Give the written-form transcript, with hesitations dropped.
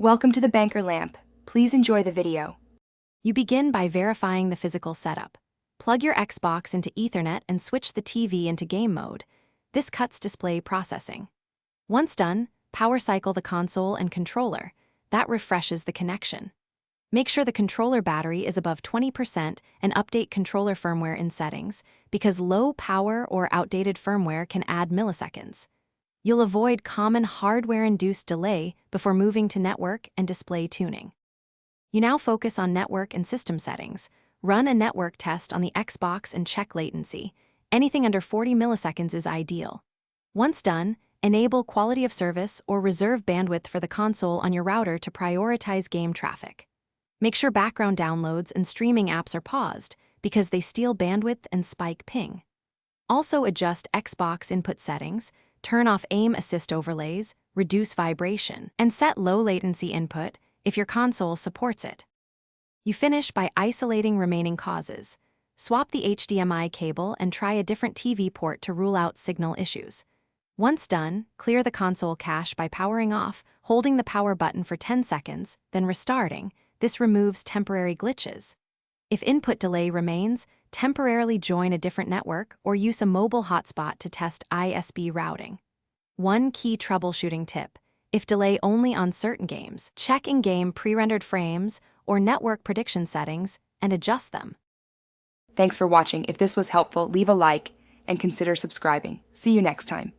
Welcome to the Banker Lamp. Please enjoy the video. You begin by verifying the physical setup. Plug your Xbox into Ethernet and switch the TV into game mode. This cuts display processing. Once done, power cycle the console and controller. That refreshes the connection. Make sure the controller battery is above 20% and update controller firmware in settings, because low power or outdated firmware can add milliseconds. You'll avoid common hardware-induced delay before moving to network and display tuning. You now focus on network and system settings. Run a network test on the Xbox and check latency. Anything under 40 milliseconds is ideal. Once done, enable quality of service or reserve bandwidth for the console on your router to prioritize game traffic. Make sure background downloads and streaming apps are paused, because they steal bandwidth and spike ping. Also adjust Xbox input settings, turn off aim assist overlays, reduce vibration, and set low latency input if your console supports it. You finish by isolating remaining causes. Swap the HDMI cable and try a different TV port to rule out signal issues. Once done, clear the console cache by powering off, holding the power button for 10 seconds, then restarting. This removes temporary glitches. If input delay remains, temporarily join a different network or use a mobile hotspot to test ISP routing. One key troubleshooting tip: if delay only on certain games, check in-game pre-rendered frames or network prediction settings and adjust them. Thanks for watching. If this was helpful, leave a like and consider subscribing. See you next time.